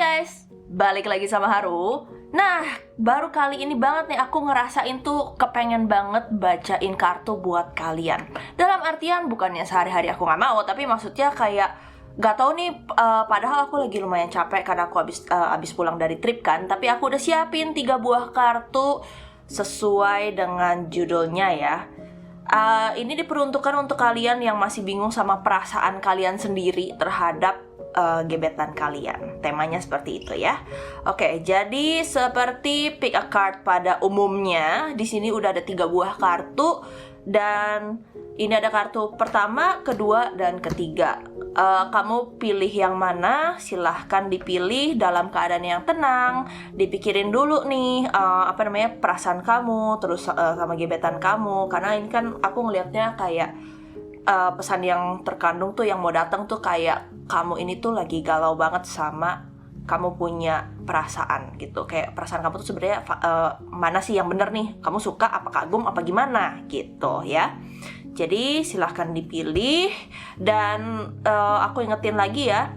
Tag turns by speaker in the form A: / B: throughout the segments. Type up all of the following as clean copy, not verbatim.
A: guys, balik lagi sama Haru. Nah, baru kali ini banget nih aku ngerasain tuh kepengen banget bacain kartu buat kalian. Dalam artian bukannya sehari-hari aku gak mau, tapi maksudnya kayak gak tau nih, padahal aku lagi lumayan capek karena aku abis pulang dari trip kan. Tapi aku udah siapin 3 buah kartu sesuai dengan judulnya ya. Ini diperuntukkan untuk kalian yang masih bingung sama perasaan kalian sendiri terhadap gebetan kalian. Temanya seperti itu ya. Oke, jadi seperti pick a card pada umumnya, di sini udah ada 3 buah kartu dan ini ada kartu pertama, kedua, dan ketiga. Kamu pilih yang mana, silahkan dipilih dalam keadaan yang tenang. Dipikirin dulu nih, perasaan kamu, terus sama gebetan kamu. Karena ini kan aku ngelihatnya kayak pesan yang terkandung tuh yang mau datang tuh kayak kamu ini tuh lagi galau banget sama kamu punya perasaan gitu. Kayak perasaan kamu tuh sebenarnya mana sih yang bener nih? Kamu suka apa kagum apa gimana gitu ya. Jadi silahkan dipilih. Dan aku ingetin lagi ya,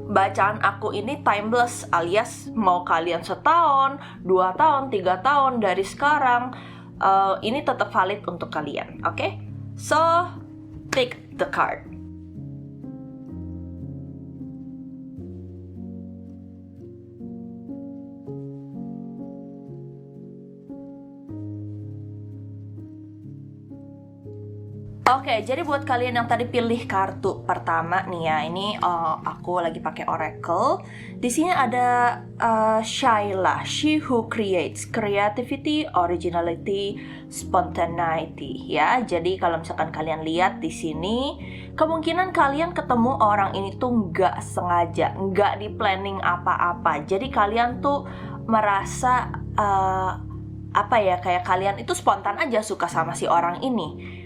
A: bacaan aku ini timeless, alias mau kalian setahun, 2 tahun, 3 tahun dari sekarang, ini tetap valid untuk kalian. Oke? So, pick the card. Oke, jadi buat kalian yang tadi pilih kartu pertama nih ya, ini aku lagi pakai Oracle. Di sini ada Shyla, she who creates creativity, originality, spontaneity ya. Jadi kalau misalkan kalian lihat di sini, kemungkinan kalian ketemu orang ini tuh nggak sengaja, nggak di planning apa-apa. Jadi kalian tuh merasa kayak kalian itu spontan aja suka sama si orang ini.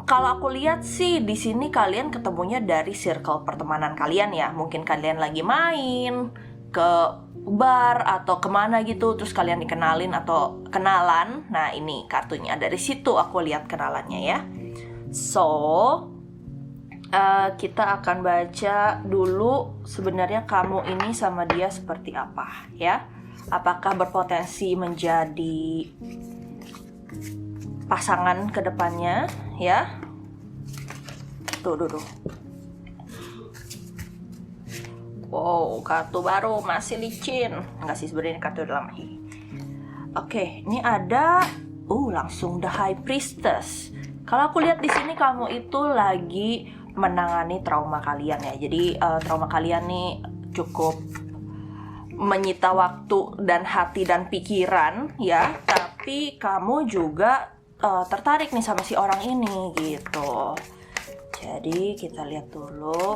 A: Kalau aku lihat sih di sini kalian ketemunya dari circle pertemanan kalian ya. Mungkin kalian lagi main ke bar atau kemana gitu, terus kalian dikenalin atau kenalan. Nah ini kartunya, dari situ aku lihat kenalannya ya. So kita akan baca dulu sebenarnya kamu ini sama dia seperti apa ya. Apakah berpotensi menjadi pasangan ke depannya ya. Tuh. Wow, kartu baru masih licin. Enggak sih, sebenarnya kartu udah lama. Oke, ini ada langsung The High Priestess. Kalau aku lihat di sini kamu itu lagi menangani trauma kalian ya. Jadi trauma kalian nih cukup menyita waktu dan hati dan pikiran ya. Tapi kamu juga tertarik nih sama si orang ini gitu. Jadi kita lihat dulu.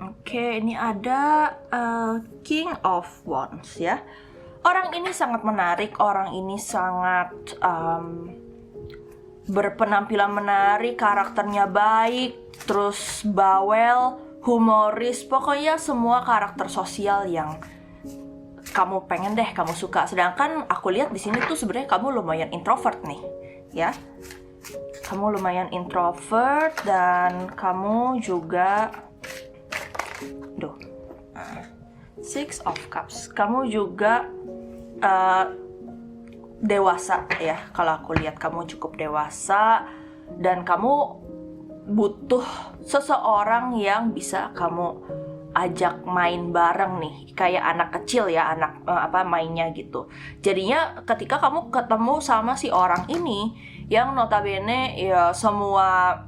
A: Oke, ini ada King of Wands ya. Orang ini sangat menarik. Orang ini sangat berpenampilan menarik, karakternya baik, terus bawel, humoris. Pokoknya semua karakter sosial yang kamu pengen deh, kamu suka. Sedangkan aku lihat di sini tuh sebenarnya kamu lumayan introvert nih, ya. Kamu lumayan introvert dan kamu juga, Six of Cups. Kamu juga dewasa ya. Kalau aku lihat kamu cukup dewasa dan kamu butuh seseorang yang bisa kamu ajak main bareng nih, kayak anak kecil ya, anak mainnya gitu. Jadinya ketika kamu ketemu sama si orang ini yang notabene ya semua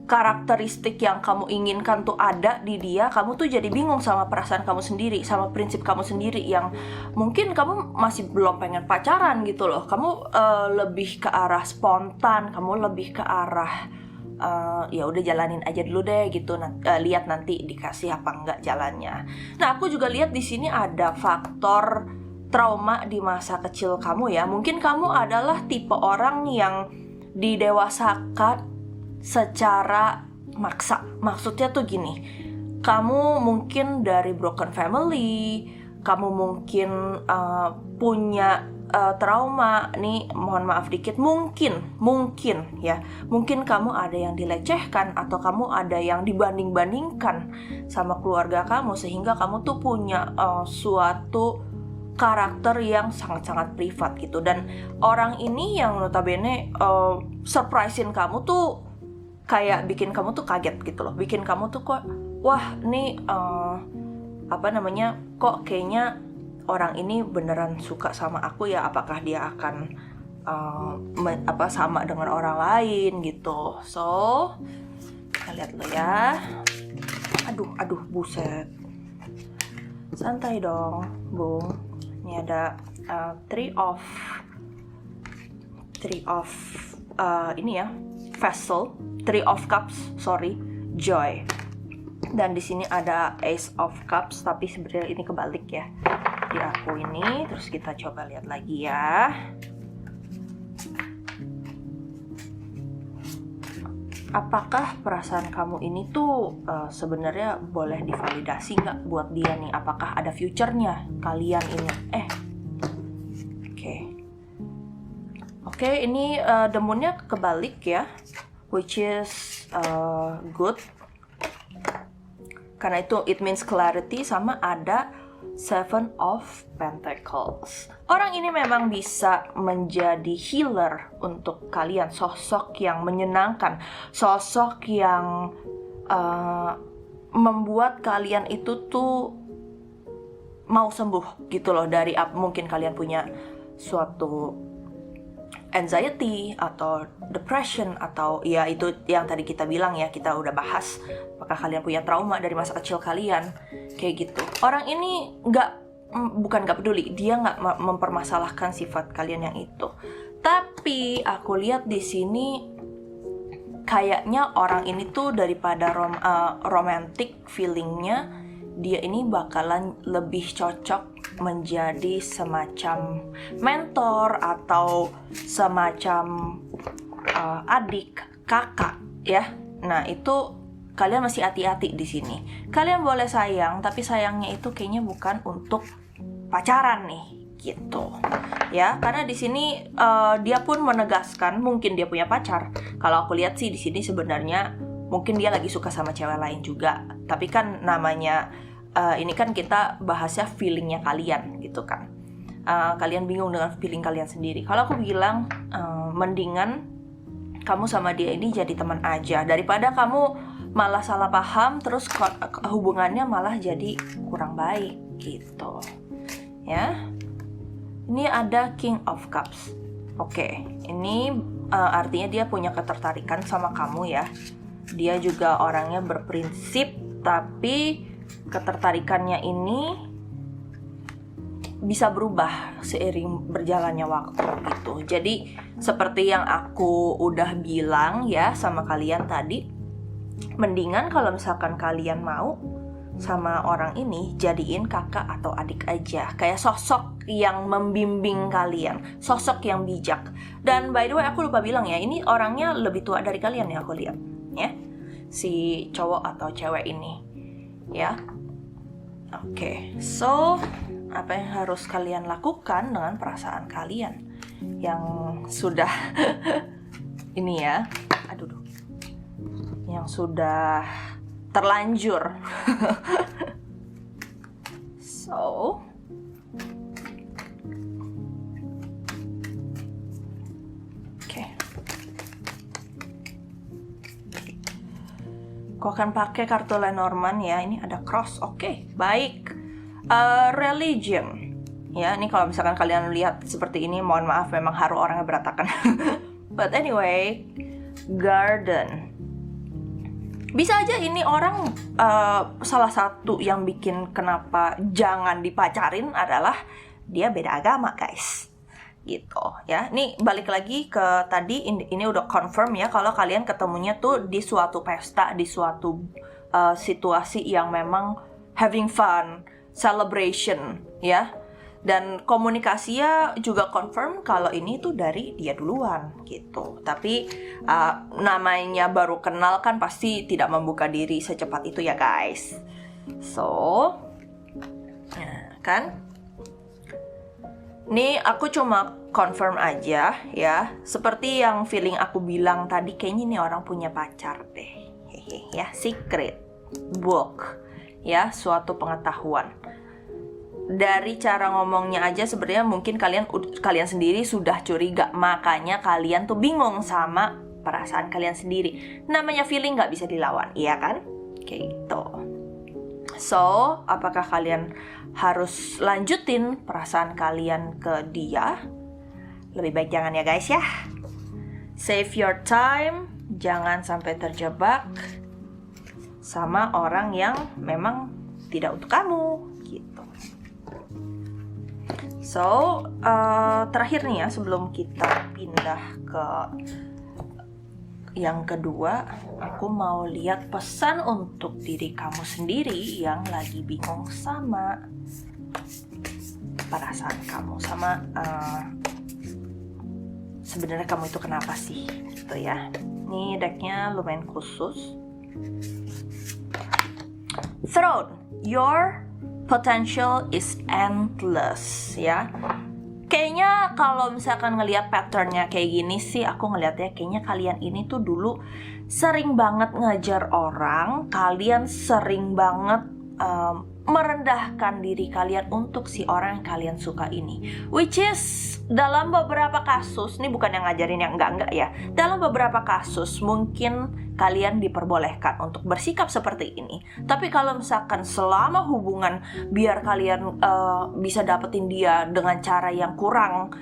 A: karakteristik yang kamu inginkan tuh ada di dia, kamu tuh jadi bingung sama perasaan kamu sendiri, sama prinsip kamu sendiri yang mungkin kamu masih belum pengen pacaran gitu loh. Kamu lebih ke arah spontan, kamu lebih ke arah ya udah jalanin aja dulu deh gitu, lihat nanti dikasih apa enggak jalannya. Nah, aku juga lihat di sini ada faktor trauma di masa kecil kamu ya. Mungkin kamu adalah tipe orang yang didewasakan secara maksa. Maksudnya tuh gini, kamu mungkin dari broken family, kamu mungkin punya trauma nih, mohon maaf dikit, mungkin ya, mungkin kamu ada yang dilecehkan atau kamu ada yang dibanding-bandingkan sama keluarga kamu, sehingga kamu tuh punya suatu karakter yang sangat-sangat privat gitu. Dan orang ini yang notabene surprisein kamu tuh kayak bikin kamu tuh kaget gitu loh, bikin kamu tuh kok, wah nih kok kayaknya orang ini beneran suka sama aku ya, apakah dia akan sama dengan orang lain gitu. So kita lihat dulu ya. Aduh buset, santai dong Bung. Ini ada three of ini ya, vessel, three of cups, joy. Dan di sini ada ace of cups, tapi sebenarnya ini kebalik ya di aku ini. Terus kita coba lihat lagi ya. Apakah perasaan kamu ini tuh sebenarnya boleh divalidasi nggak buat dia nih? Apakah ada future-nya kalian ini? Oke, ini the moon-nya kebalik ya, which is good. Karena itu it means clarity, sama ada Seven of Pentacles. Orang ini memang bisa menjadi healer untuk kalian, sosok yang menyenangkan, sosok yang membuat kalian itu tuh mau sembuh gitu loh dari mungkin kalian punya suatu anxiety atau depression, atau ya itu yang tadi kita bilang ya, kita udah bahas, apakah kalian punya trauma dari masa kecil kalian, kayak gitu. Orang ini bukan nggak peduli, dia nggak mempermasalahkan sifat kalian yang itu. Tapi aku lihat di sini kayaknya orang ini tuh daripada romantic feelingnya, dia ini bakalan lebih cocok menjadi semacam mentor atau semacam adik, kakak ya. Nah, itu kalian masih hati-hati di sini. Kalian boleh sayang, tapi sayangnya itu kayaknya bukan untuk pacaran nih, gitu. Ya, karena di sini dia pun menegaskan mungkin dia punya pacar. Kalau aku lihat sih di sini sebenarnya mungkin dia lagi suka sama cewek lain juga. Tapi kan namanya ini kan kita bahasnya feelingnya kalian gitu kan. Kalian bingung dengan feeling kalian sendiri. Kalau aku bilang mendingan kamu sama dia ini jadi teman aja, daripada kamu malah salah paham terus hubungannya malah jadi kurang baik gitu ya. Ini ada King of Cups. Oke, ini artinya dia punya ketertarikan sama kamu ya. Dia juga orangnya berprinsip, tapi ketertarikannya ini bisa berubah seiring berjalannya waktu gitu. Jadi seperti yang aku udah bilang ya sama kalian tadi, mendingan kalau misalkan kalian mau sama orang ini, jadiin kakak atau adik aja, kayak sosok yang membimbing kalian, sosok yang bijak. Dan by the way aku lupa bilang ya, ini orangnya lebih tua dari kalian ya, aku lihat ya, si cowok atau cewek ini ya. Oke, so apa yang harus kalian lakukan dengan perasaan kalian yang sudah ini ya, yang sudah terlanjur. So aku akan pakai kartu Lenormand ya. Ini ada cross. Oke, baik. Religion. Ya, ini kalau misalkan kalian lihat seperti ini, mohon maaf memang haru orangnya berantakan. But anyway, garden. Bisa aja ini orang salah satu yang bikin kenapa jangan dipacarin adalah dia beda agama, guys. Gitu ya. Nih balik lagi ke tadi, ini udah confirm ya kalau kalian ketemunya tuh di suatu pesta, di suatu situasi yang memang having fun, celebration ya. Dan komunikasinya juga confirm kalau ini tuh dari dia duluan gitu. Tapi namanya baru kenal kan pasti tidak membuka diri secepat itu ya guys. So kan Nih aku cuma confirm aja ya. Seperti yang feeling aku bilang tadi, kayaknya nih orang punya pacar deh. Hehe, ya, secret book ya, suatu pengetahuan. Dari cara ngomongnya aja sebenarnya mungkin kalian sendiri sudah curiga. Makanya kalian tuh bingung sama perasaan kalian sendiri. Namanya feeling gak bisa dilawan, iya kan? Kayak gitu. So, apakah kalian harus lanjutin perasaan kalian ke dia? Lebih baik jangan ya guys ya. Save your time, jangan sampai terjebak sama orang yang memang tidak untuk kamu gitu. So, terakhir nih ya, sebelum kita pindah ke yang kedua, aku mau lihat pesan untuk diri kamu sendiri yang lagi bingung sama perasaan kamu, sama sebenarnya kamu itu kenapa sih gitu ya. Ini decknya lumayan khusus. Throne, your potential is endless ya. Kayaknya kalau misalkan ngelihat patternnya kayak gini sih, aku ngelihatnya kayaknya kalian ini tuh dulu sering banget ngejar orang. Kalian sering banget merendahkan diri kalian untuk si orang yang kalian suka ini. Which is dalam beberapa kasus, ini bukan yang ngajarin yang enggak ya. Dalam beberapa kasus mungkin kalian diperbolehkan untuk bersikap seperti ini. Tapi kalau misalkan selama hubungan biar kalian bisa dapetin dia dengan cara yang kurang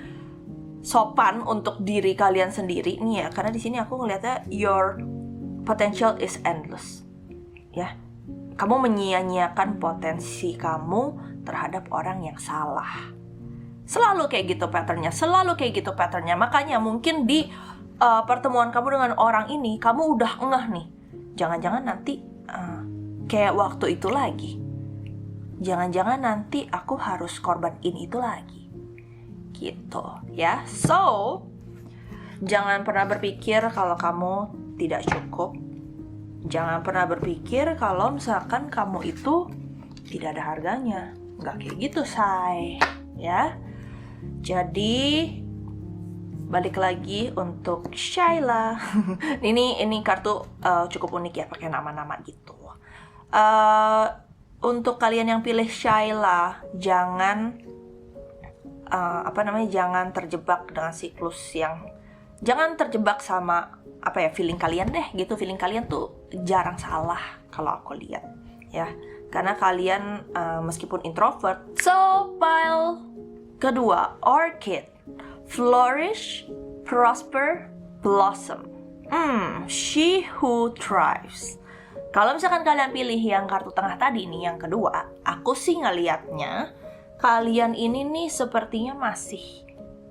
A: sopan untuk diri kalian sendiri nih ya, karena di sini aku ngeliatnya your potential is endless ya. Kamu menyia-nyiakan potensi kamu terhadap orang yang salah. Selalu kayak gitu patternnya, selalu kayak gitu patternnya. Makanya mungkin di pertemuan kamu dengan orang ini, kamu udah ngeh nih, jangan-jangan nanti kayak waktu itu lagi. Jangan-jangan nanti aku harus korbanin itu lagi. Gitu ya. So, jangan pernah berpikir kalau kamu tidak cukup. Jangan pernah berpikir kalau misalkan kamu itu tidak ada harganya. Nggak kayak gitu, say. Ya. Jadi balik lagi untuk Shyla. ini kartu cukup unik ya, pakai nama-nama gitu. Untuk kalian yang pilih Shyla, jangan jangan terjebak dengan siklus yang, jangan terjebak sama feeling kalian deh gitu. Feeling kalian tuh jarang salah kalau aku lihat ya, karena kalian meskipun introvert. So, pile kedua, orchid, flourish, prosper, blossom. She who thrives. Kalau misalkan kalian pilih yang kartu tengah tadi nih, yang kedua, aku sih ngelihatnya kalian ini nih sepertinya masih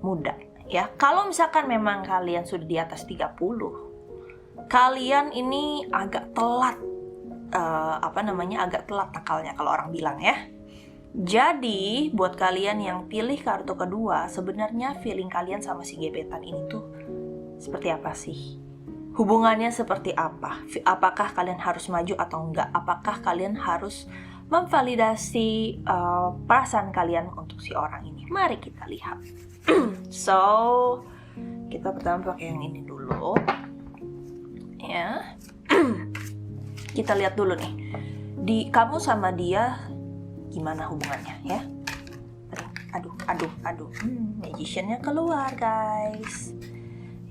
A: muda ya. Kalau misalkan memang kalian sudah di atas 30, kalian ini agak telat agak telat nakalnya kalau orang bilang ya. Jadi buat kalian yang pilih kartu kedua, sebenarnya feeling kalian sama si gebetan ini tuh seperti apa sih? Hubungannya seperti apa? Apakah kalian harus maju atau enggak? Apakah kalian harus memvalidasi perasaan kalian untuk si orang ini? Mari kita lihat. So, kita pertama pakai yang ini dulu. Ya. Kita lihat dulu nih. Di kamu sama dia gimana hubungannya ya? Aduh. Magician-nya keluar, guys.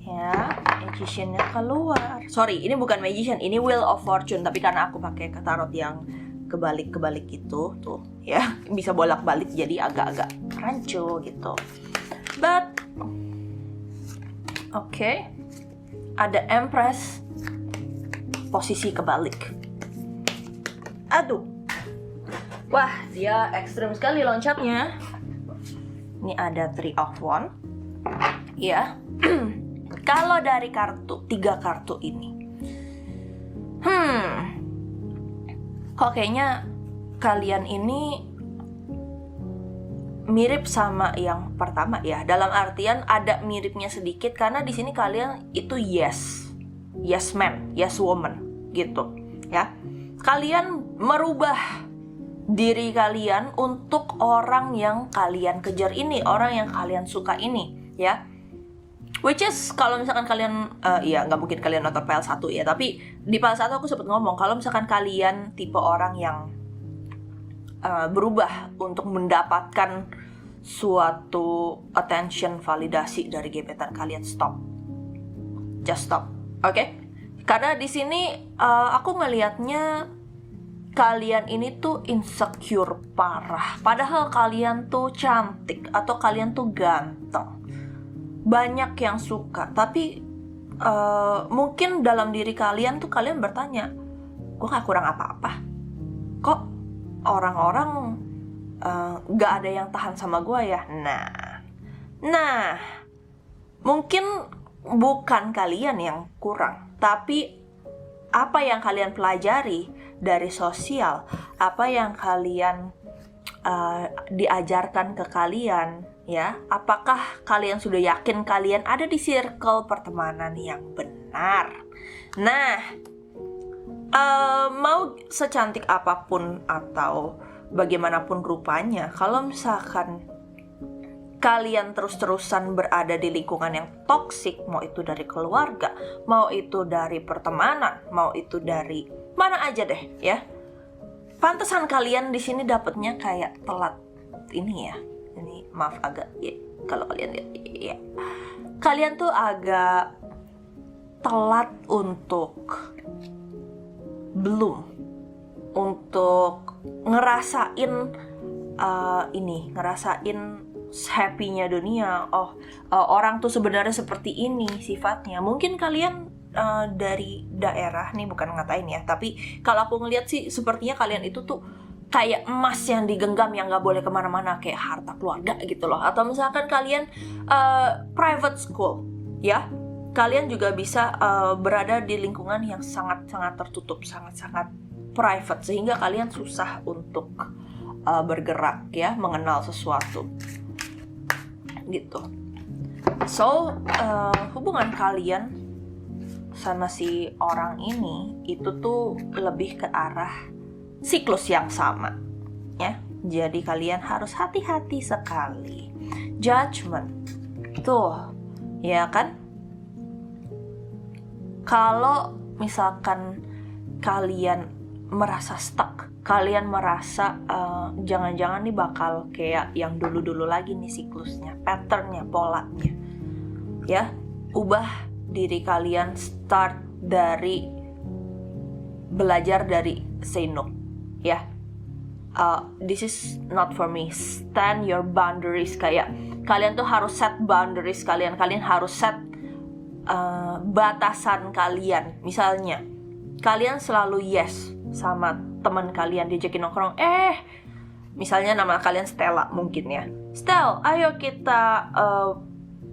A: Ya, magician-nya keluar. Sorry, ini bukan magician, ini Wheel of Fortune, tapi karena aku pakai tarot yang kebalik-kebalik gitu, tuh ya, bisa bolak-balik jadi agak-agak rancu gitu. But okay. Ada Empress, posisi kebalik. Aduh. Wah, dia ekstrim sekali loncatnya. Ini ada Three of Wands. Ya. Kalau dari tiga kartu ini, kok kayaknya kalian ini mirip sama yang pertama ya. Dalam artian ada miripnya sedikit, karena di sini kalian itu yes man, yes woman gitu ya. Kalian merubah diri kalian untuk orang yang kalian kejar ini, orang yang kalian suka ini, ya. Which is kalau misalkan kalian, ya nggak mungkin kalian nonton PL1 ya, tapi di PL1 aku sempat ngomong kalau misalkan kalian tipe orang yang berubah untuk mendapatkan suatu attention, validasi dari gebetan kalian, stop, just stop, oke? Karena di sini aku ngelihatnya kalian ini tuh insecure parah, padahal kalian tuh cantik atau kalian tuh ganteng, banyak yang suka, tapi mungkin dalam diri kalian tuh kalian bertanya, gue gak kurang apa-apa, kok orang-orang gak ada yang tahan sama gue ya. Nah, mungkin bukan kalian yang kurang, tapi apa yang kalian pelajari dari sosial, apa yang kalian diajarkan ke kalian, ya, apakah kalian sudah yakin kalian ada di circle pertemanan yang benar? Nah, mau secantik apapun atau bagaimanapun rupanya, kalau misalkan kalian terus-terusan berada di lingkungan yang toksik, mau itu dari keluarga, mau itu dari pertemanan, mau itu dari mana aja deh, ya. Pantesan kalian di sini dapetnya kayak telat ini ya. Ini maaf agak ya, kalau kalian lihat ya. Kalian tuh agak telat untuk ngerasain ngerasain happy-nya dunia. Orang tuh sebenarnya seperti ini sifatnya. Mungkin kalian dari daerah nih, bukan ngatain ya, tapi kalau aku ngeliat sih sepertinya kalian itu tuh kayak emas yang digenggam, yang gak boleh kemana-mana, kayak harta keluarga gitu loh. Atau misalkan kalian private school, ya, kalian juga bisa berada di lingkungan yang sangat-sangat tertutup, sangat-sangat private, sehingga kalian susah untuk bergerak, ya, mengenal sesuatu gitu. So, hubungan kalian sama si orang ini itu tuh lebih ke arah siklus yang sama, ya. Jadi kalian harus hati-hati sekali. Judgment tuh, ya kan? Kalau misalkan kalian merasa stuck, kalian merasa jangan-jangan nih bakal kayak yang dulu-dulu lagi nih siklusnya, patternnya, polanya, ya, ubah diri kalian, start dari belajar dari say no, ya. This is not for me. Stand your boundaries. Kayak kalian tuh harus set boundaries kalian harus set batasan kalian. Misalnya kalian selalu yes sama teman kalian, diajakin nongkrong, misalnya nama kalian Stella mungkin ya, Stel, ayo kita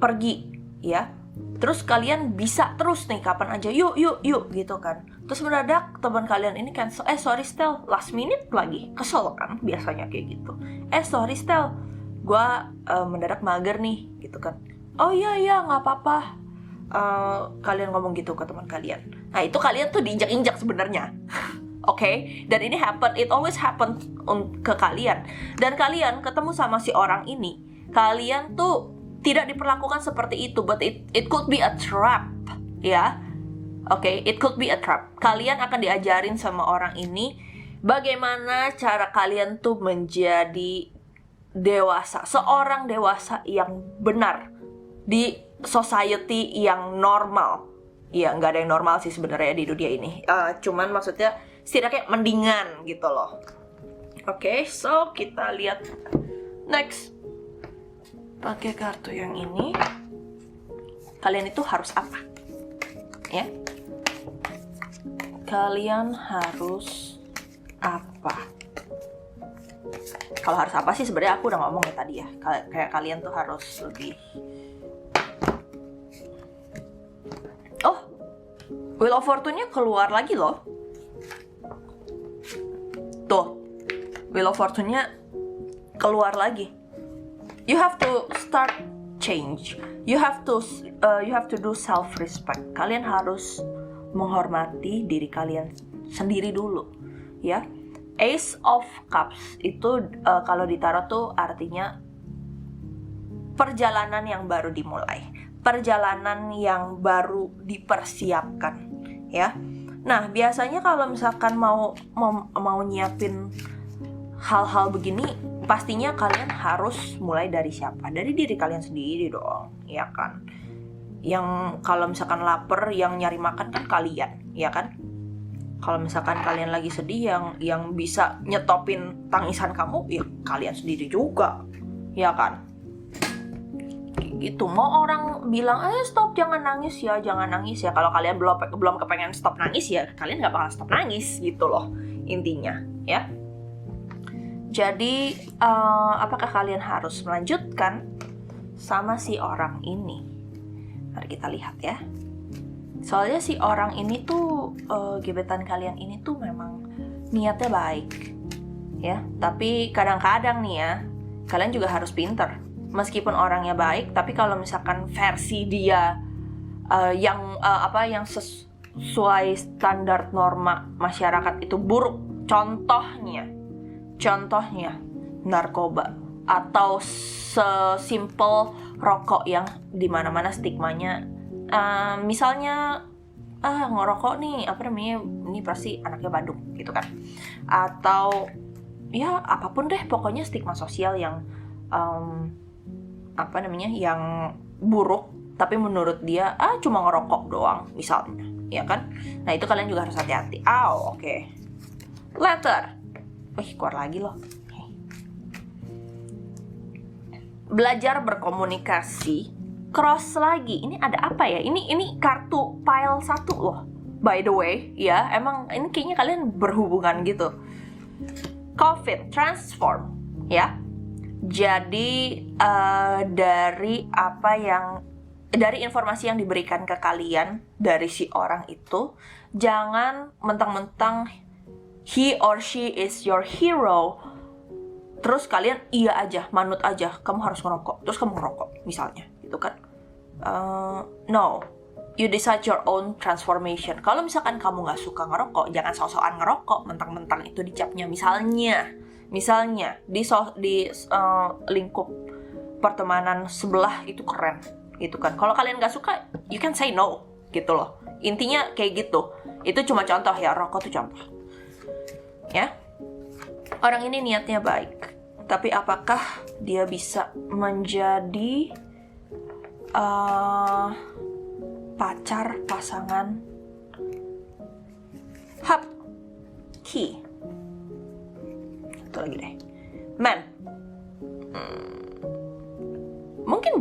A: pergi, ya. Terus kalian bisa terus nih kapan aja, yuk gitu kan. Terus mendadak teman kalian ini cancel, sorry Stel, last minute lagi, kesel kan biasanya kayak gitu. Sorry Stel, gue mendadak mager nih gitu kan. Oh iya nggak apa-apa. Kalian ngomong gitu ke teman kalian. Nah itu kalian tuh diinjak-injak sebenarnya. Oke, dan ini it always happen ke kalian. Dan kalian ketemu sama si orang ini, kalian tuh tidak diperlakukan seperti itu, but it could be a trap, ya. Oke, it could be a trap. Kalian akan diajarin sama orang ini bagaimana cara kalian tuh menjadi dewasa, seorang dewasa yang benar di society yang normal. Ya, nggak ada yang normal sih sebenarnya di dunia ini. Cuman maksudnya setidaknya mendingan gitu loh. Oke, so kita lihat next. Pakai kartu yang ini, kalian itu harus apa? Ya, kalian harus apa? Kalau harus apa sih sebenarnya aku udah ngomong ya tadi ya. Kayak kalian tuh harus lebih. Wheel of Fortune-nya keluar lagi loh. Tuh, Wheel of Fortune-nya keluar lagi. You have to start change. You have to do self-respect. Kalian harus menghormati diri kalian sendiri dulu, ya. Ace of Cups itu kalau ditaruh tuh artinya perjalanan yang baru dimulai, perjalanan yang baru dipersiapkan, ya. Nah, biasanya kalau misalkan mau nyiapin hal-hal begini, pastinya kalian harus mulai dari siapa? Dari diri kalian sendiri dong, ya kan? Yang kalau misalkan lapar, yang nyari makan kan kalian, ya kan? Kalau misalkan kalian lagi sedih, yang bisa nyetopin tangisan kamu, ya kalian sendiri juga, ya kan? Gitu. Mau orang bilang, stop, jangan nangis ya. Kalau kalian belum kepengen stop nangis, ya kalian nggak bakal stop nangis, gitu loh intinya, ya. Jadi, apakah kalian harus melanjutkan sama si orang ini? Mari kita lihat ya. Soalnya si orang ini tuh, gebetan kalian ini tuh memang niatnya baik, ya. Tapi kadang-kadang nih ya, kalian juga harus pinter. Meskipun orangnya baik, tapi kalau misalkan versi dia yang sesuai standar norma masyarakat itu buruk. Contohnya narkoba atau sesimpel rokok yang dimana-mana stigmanya. Misalnya ngerokok nih, ini pasti anaknya Bandung gitu kan, atau ya apapun deh, pokoknya stigma sosial yang yang buruk, tapi menurut dia cuma ngerokok doang misalnya, ya kan. Nah, itu kalian juga harus hati-hati. Oke. Letter. Keluar lagi loh. Belajar berkomunikasi. Cross lagi. Ini ada apa ya? Ini kartu pile 1 loh. By the way, ya, emang ini kayaknya kalian berhubungan gitu. COVID, transform, ya. Jadi dari informasi yang diberikan ke kalian dari si orang itu, jangan mentang-mentang he or she is your hero, terus kalian iya aja, manut aja, kamu harus ngerokok, terus kamu ngerokok misalnya, gitu kan. No, you decide your own transformation. Kalau misalkan kamu nggak suka ngerokok, jangan sok-sokan ngerokok, mentang-mentang itu dicapnya misalnya di lingkup pertemanan sebelah itu keren, gitu kan. Kalau kalian nggak suka, you can say no, gitu loh. Intinya kayak gitu. Itu cuma contoh ya, rokok tuh contoh, ya. Orang ini niatnya baik, tapi apakah dia bisa menjadi pacar, pasangan? Key. Satu lagi deh. Man. Mungkin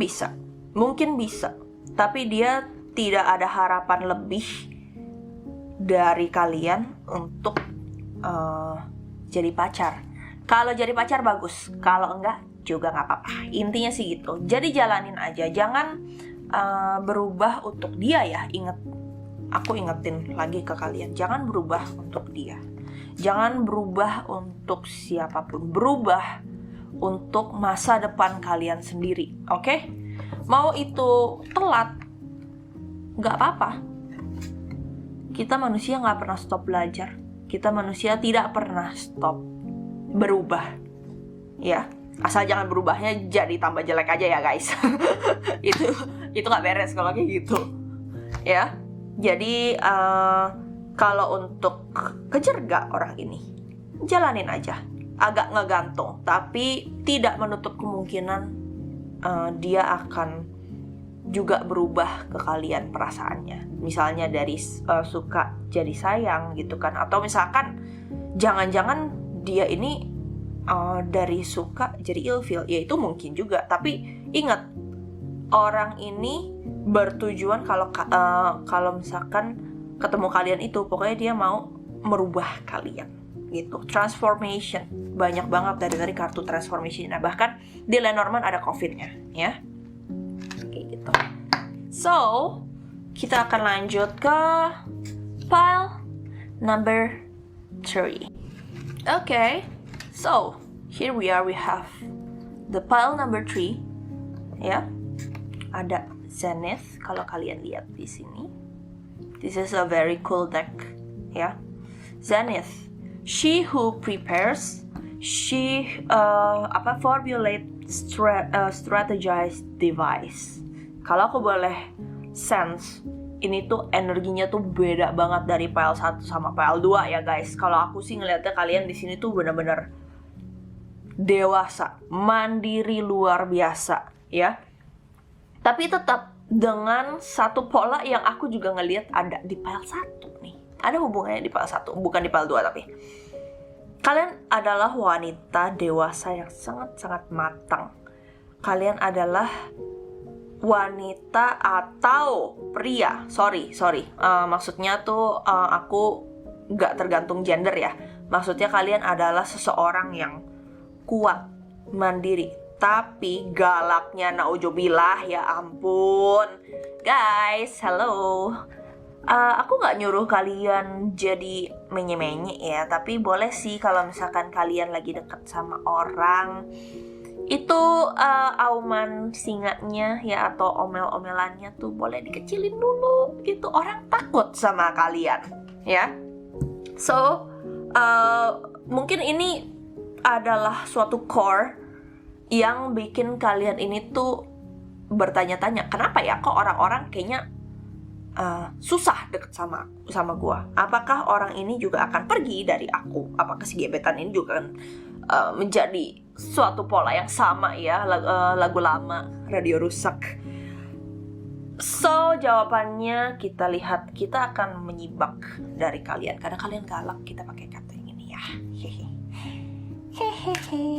A: bisa. Tapi dia tidak ada harapan lebih dari kalian untuk jadi pacar. Kalau jadi pacar bagus, kalau enggak juga nggak apa-apa. Intinya sih gitu. Jadi jalanin aja, jangan berubah untuk dia ya. Aku ingetin lagi ke kalian, jangan berubah untuk dia. Jangan berubah untuk siapapun, berubah untuk masa depan kalian sendiri, oke? Mau itu telat, nggak apa-apa. Kita manusia nggak pernah stop belajar. Kita manusia tidak pernah stop berubah, ya. Asal jangan berubahnya jadi tambah jelek aja ya guys. itu nggak beres kalau kayak gitu, ya. Jadi kalau untuk kejar gak orang ini, jalanin aja. Agak ngegantung, tapi tidak menutup kemungkinan dia akan juga berubah ke kalian perasaannya. Misalnya dari suka jadi sayang gitu kan. Atau misalkan jangan-jangan dia ini dari suka jadi ilfeel. Ya itu mungkin juga. Tapi ingat, orang ini bertujuan kalau misalkan ketemu kalian itu, pokoknya dia mau merubah kalian gitu. Transformation, banyak banget dari kartu transformation. Nah, bahkan di Lenormand ada COVID-nya, ya. Kayak gitu. So, kita akan lanjut ke pile number 3. Okay, so here we are. We have the pile number 3, ya. Ada Zenith, kalau kalian lihat di sini. This is a very cool deck, ya. Zenith, She who prepares, she formulate strategize device. Kalau aku boleh sense, ini tuh energinya tuh beda banget dari pile 1 sama pile 2 ya guys. Kalau aku sih ngeliatnya kalian di sini tuh benar-benar dewasa, mandiri luar biasa ya. Tapi tetap dengan satu pola yang aku juga ngeliat ada di pile 1 nih. Ada hubungannya di pile 1, bukan di pile 2 tapi. Kalian adalah wanita dewasa yang sangat-sangat matang. Kalian adalah wanita atau pria. Sorry. Maksudnya tuh aku gak tergantung gender ya. Maksudnya kalian adalah seseorang yang kuat, mandiri, tapi galaknya naujubillah, ya ampun. Guys, hello. Aku gak nyuruh kalian jadi menye-menye ya, tapi boleh sih kalau misalkan kalian lagi deket sama orang, itu auman singanya ya atau omel-omelannya tuh boleh dikecilin dulu gitu. Orang takut sama kalian ya. So mungkin ini adalah suatu core yang bikin kalian ini tuh bertanya-tanya, kenapa ya kok orang-orang kayaknya susah deket sama gua. Apakah orang ini juga akan pergi dari aku? Apakah si gebetan ini juga akan menjadi suatu pola yang sama ya, lagu lama, radio rusak. So jawabannya kita lihat, kita akan menyibak dari kalian karena kalian galak. Kita pakai kata yang ini ya. Hehehe.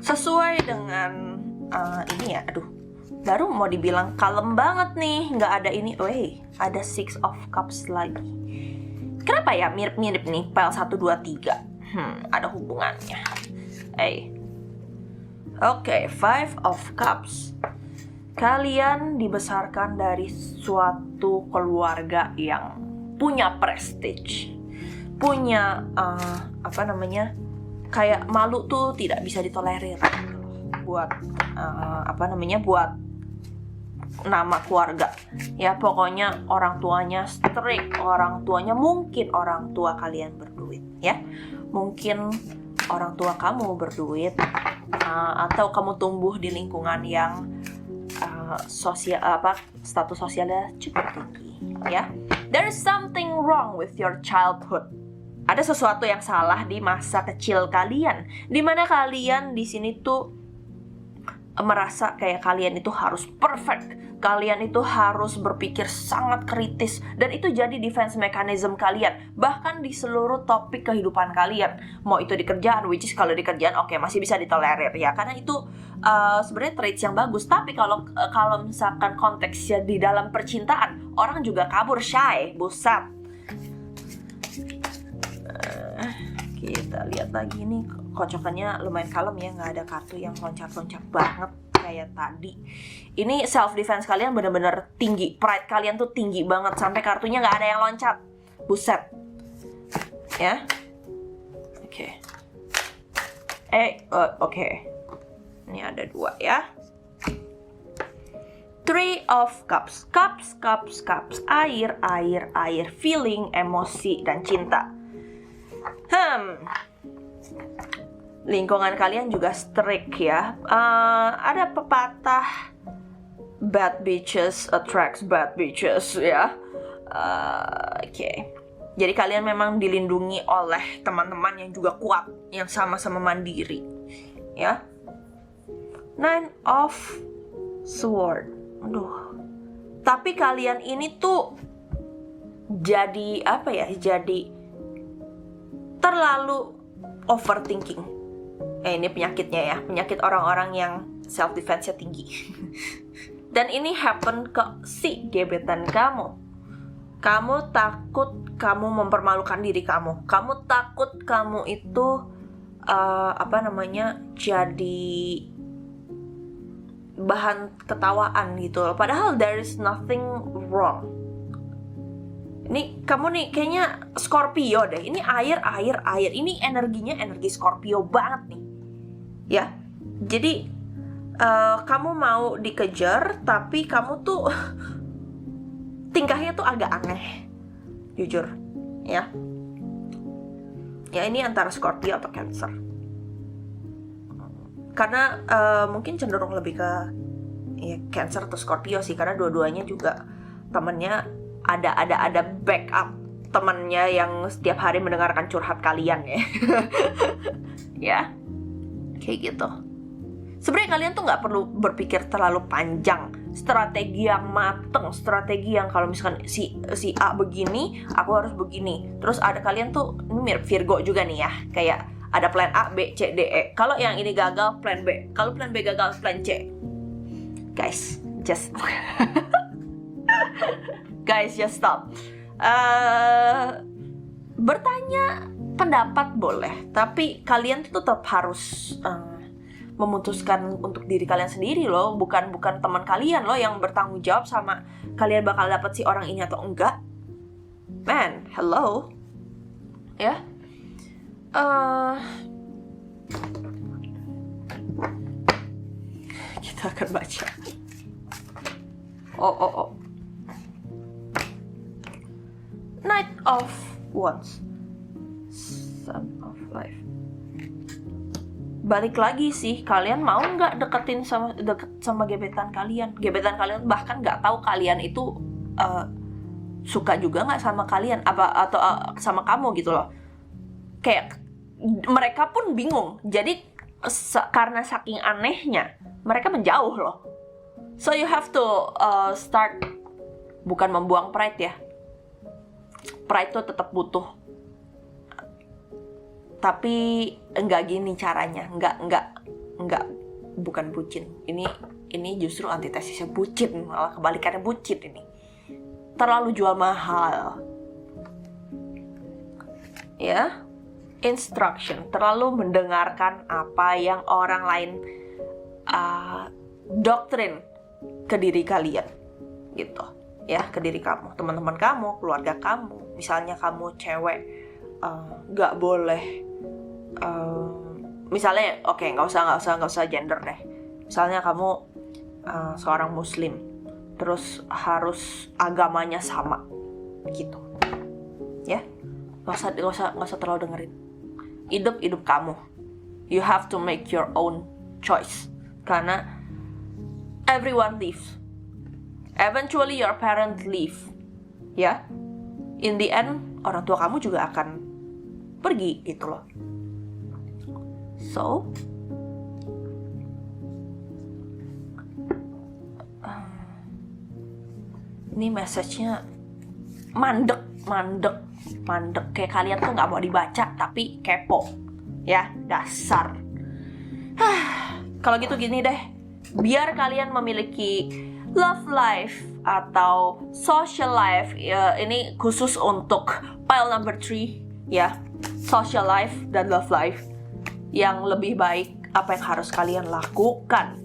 A: Sesuai dengan ini ya, baru mau dibilang kalem banget nih, nggak ada ini, ada 6 of cups lagi. Kenapa ya mirip-mirip nih pile 1, 2, 3? Ada hubungannya. Oke, 5 of cups. Kalian dibesarkan dari suatu keluarga yang punya prestige, punya kayak malu tuh tidak bisa ditolerir buat buat nama keluarga ya. Pokoknya orang tuanya strict, orang tuanya mungkin orang tua kalian berduit ya, mungkin orang tua kamu berduit, atau kamu tumbuh di lingkungan yang status sosialnya cukup tinggi ya. There is something wrong with your childhood. Ada sesuatu yang salah di masa kecil kalian, dimana kalian di sini tuh merasa kayak kalian itu harus perfect, kalian itu harus berpikir sangat kritis, dan itu jadi defense mechanism kalian bahkan di seluruh topik kehidupan kalian. Mau itu di kerjaan, which is kalau di kerjaan oke, masih bisa ditolerir ya, karena itu sebenarnya traits yang bagus. Tapi kalau misalkan konteksnya di dalam percintaan, orang juga kabur, shy, buset. Kita lihat lagi nih, kocokannya lumayan kalem ya, nggak ada kartu yang loncat-loncat banget kayak tadi. Ini self defense kalian bener-bener tinggi, pride kalian tuh tinggi banget sampai kartunya nggak ada yang loncat, buset ya. Oke. Ini ada 2 ya. 3 of cups. Cups. Air, feeling, emosi, dan cinta. Lingkungan kalian juga strict ya. Ada pepatah bad bitches attracts bad bitches ya. Jadi kalian memang dilindungi oleh teman-teman yang juga kuat, yang sama-sama mandiri ya. 9 of sword. Tapi kalian ini tuh jadi terlalu overthinking. Ini penyakitnya ya, penyakit orang-orang yang self defense-nya tinggi. Dan ini happen ke si gebetan kamu. Kamu takut kamu mempermalukan diri kamu. Kamu takut kamu itu jadi bahan ketawaan gitu loh. Padahal there is nothing wrong. Ini kamu nih kayaknya Scorpio deh. Ini air. Ini energinya energi Scorpio banget nih ya. Jadi kamu mau dikejar, tapi kamu tuh tingkahnya tuh agak aneh, jujur, ya. Ya ini antara Scorpio atau Cancer. Karena mungkin cenderung lebih ke ya Cancer atau Scorpio sih, karena dua-duanya juga temennya ada backup temennya yang setiap hari mendengarkan curhat kalian ya. Ya, kayak gitu. Sebenarnya kalian tuh nggak perlu berpikir terlalu panjang, strategi yang mateng, strategi yang kalau misalkan si A begini, aku harus begini. Terus ada kalian tuh, ini mirip Virgo juga nih ya, kayak ada plan A, B, C, D, E. Kalau yang ini gagal, plan B. Kalau plan B gagal, plan C. Guys, just stop. Bertanya pendapat boleh, tapi kalian tuh tetap harus memutuskan untuk diri kalian sendiri loh, bukan teman kalian loh yang bertanggung jawab sama kalian bakal dapet si orang ini atau enggak. Man, hello. Ya. Kita akan baca. Oh. Knight of Wands, Sun of Life. Balik lagi sih, kalian mau nggak deket sama gebetan kalian? Gebetan kalian bahkan nggak tahu kalian itu suka juga nggak sama kalian atau sama kamu gitu loh. Kayak mereka pun bingung. Jadi karena saking anehnya, mereka menjauh loh. So you have to start, bukan membuang pride ya. Pride tuh tetap butuh. Tapi enggak gini caranya, enggak, bukan bucin. Ini justru antitesisnya bucin, malah kebalikannya bucin ini. Terlalu jual mahal. Ya, instruction, terlalu mendengarkan apa yang orang lain doktrin ke diri kalian, gitu. Ya, ke diri kamu, teman-teman kamu, keluarga kamu. Misalnya kamu cewek, nggak boleh. Misalnya, oke, nggak usah gender deh. Misalnya kamu seorang Muslim, terus harus agamanya sama, gitu, ya. Nggak usah terlalu dengerin. Hidup kamu. You have to make your own choice. Karena everyone leaves. Eventually your parents leave, ya. In the end, orang tua kamu juga akan pergi, gitu loh. So, ini message-nya mandek. Kayak kalian tuh nggak mau dibaca, tapi kepo, ya, dasar. Kalau gitu gini deh, biar kalian memiliki love life atau social life, ya, ini khusus untuk pile number 3, ya, social life dan love life yang lebih baik. Apa yang harus kalian lakukan?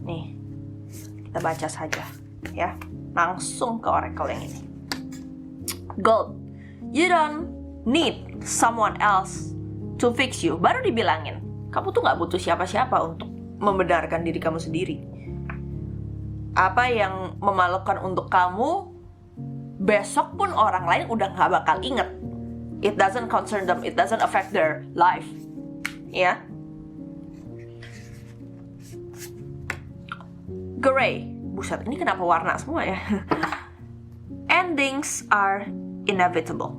A: Nih, kita baca saja, ya, langsung ke oracle yang ini. Gold, you don't need someone else to fix you. Baru dibilangin, kamu tuh gak butuh siapa-siapa untuk membenarkan diri kamu sendiri. Apa yang memalukan untuk kamu, besok pun orang lain udah gak bakal inget. It doesn't concern them, it doesn't affect their life. Ya. Gray. Buset, ini kenapa warna semua ya? Endings are inevitable.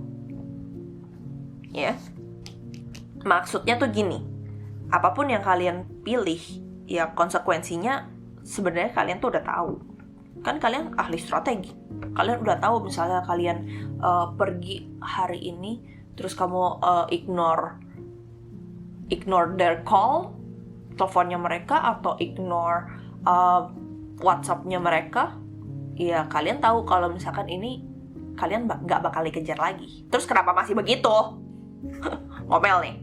A: Ya. Maksudnya tuh gini. Apapun yang kalian pilih, ya konsekuensinya sebenarnya kalian tuh udah tahu. Kan kalian ahli strategi. Kalian udah tahu misalnya kalian pergi hari ini, terus kamu ignore their call, teleponnya mereka, atau ignore WhatsApp-nya mereka. Ya kalian tahu kalau misalkan ini kalian nggak bakal dikejar lagi. Terus kenapa masih begitu? Ngomel nih.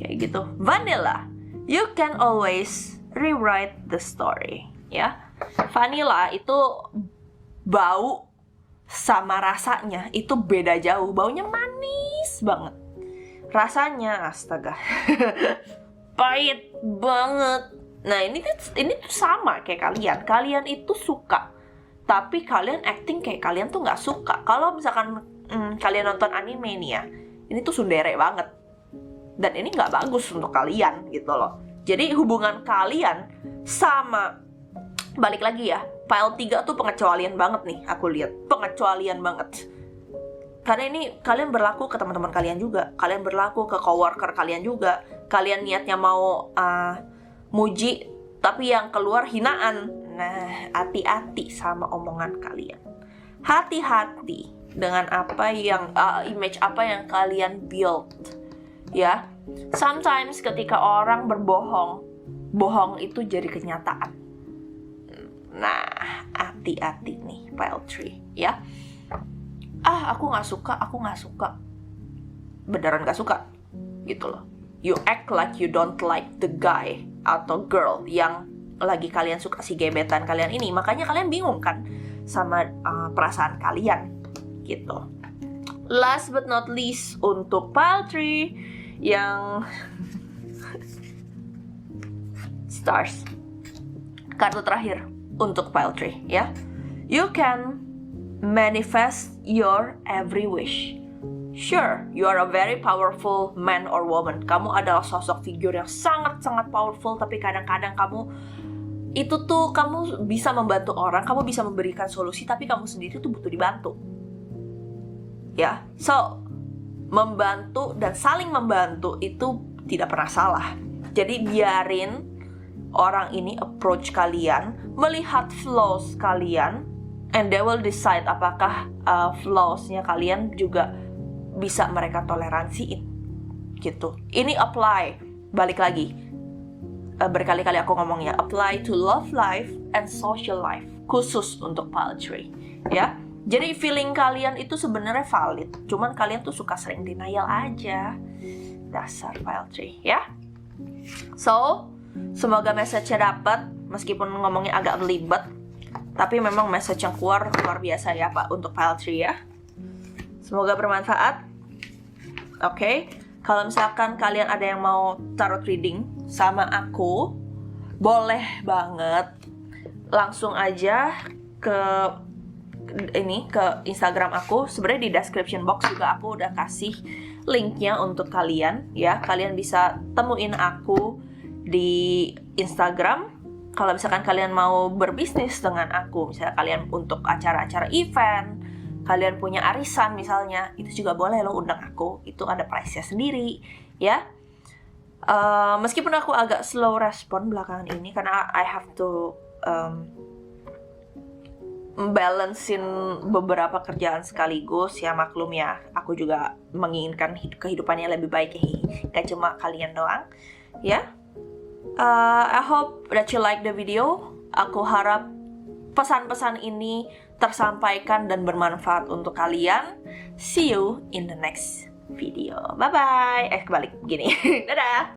A: Kayak gitu. Vanilla, you can always rewrite the story. Ya, vanilla itu bau sama rasanya itu beda jauh. Baunya manis banget. Rasanya, astaga, pahit banget. Nah ini tuh sama kayak kalian itu suka, tapi kalian acting kayak kalian tuh nggak suka. Kalau misalkan kalian nonton anime nih ya, ini tuh tsundere banget, dan ini nggak bagus untuk kalian gitu loh. Jadi hubungan kalian sama, balik lagi ya, file 3 tuh pengecualian banget nih, aku lihat pengecualian banget. Karena ini kalian berlaku ke teman-teman kalian juga, kalian berlaku ke coworker kalian juga. Kalian niatnya mau muji, tapi yang keluar hinaan. Nah, hati-hati sama omongan kalian. Hati-hati dengan apa yang image apa yang kalian build, ya. Sometimes ketika orang berbohong, bohong itu jadi kenyataan. Nah, hati-hati nih file 3, ya. Aku nggak suka. Beneran nggak suka, gitu loh. You act like you don't like the guy atau girl yang lagi kalian suka, si gebetan kalian ini. Makanya kalian bingung kan sama perasaan kalian, gitu. Last but not least, untuk pile 3 yang stars, kartu terakhir untuk pile 3, ya. You can manifest your every wish. Sure, you are a very powerful man or woman. Kamu adalah sosok figur yang sangat-sangat powerful, tapi kadang-kadang kamu bisa membantu orang, kamu bisa memberikan solusi, tapi kamu sendiri tuh butuh dibantu. Ya, so membantu dan saling membantu itu tidak pernah salah. Jadi biarin orang ini approach kalian, melihat flaws kalian, and they will decide apakah flaws-nya kalian juga bisa mereka toleransiin, gitu. Ini apply, balik lagi, berkali-kali aku ngomongnya, apply to love life and social life, khusus untuk pile 3, ya. Jadi feeling kalian itu sebenarnya valid, cuman kalian tuh suka sering denial aja. Dasar pile 3, ya. So, semoga message-nya dapat, meskipun ngomongnya agak belibet, tapi memang message yang keluar luar biasa ya Pak untuk pile 3, ya. Semoga bermanfaat. Oke, kalau misalkan kalian ada yang mau tarot reading sama aku, boleh banget langsung aja ke Instagram aku. Sebenarnya di description box juga aku udah kasih linknya untuk kalian, ya. Kalian bisa temuin aku di Instagram. Kalau misalkan kalian mau berbisnis dengan aku, misalnya kalian untuk acara-acara event, kalian punya arisan misalnya, itu juga boleh lo undang aku. Itu ada price-nya sendiri, ya. Meskipun aku agak slow respon belakangan ini karena I have to balancein beberapa kerjaan sekaligus, ya. Maklum ya, aku juga menginginkan kehidupannya lebih baik, gak cuma kalian doang, ya. I hope that you like the video. Aku harap pesan-pesan ini tersampaikan dan bermanfaat untuk kalian. See you in the next video. Bye-bye. Kebalik begini. Dadah.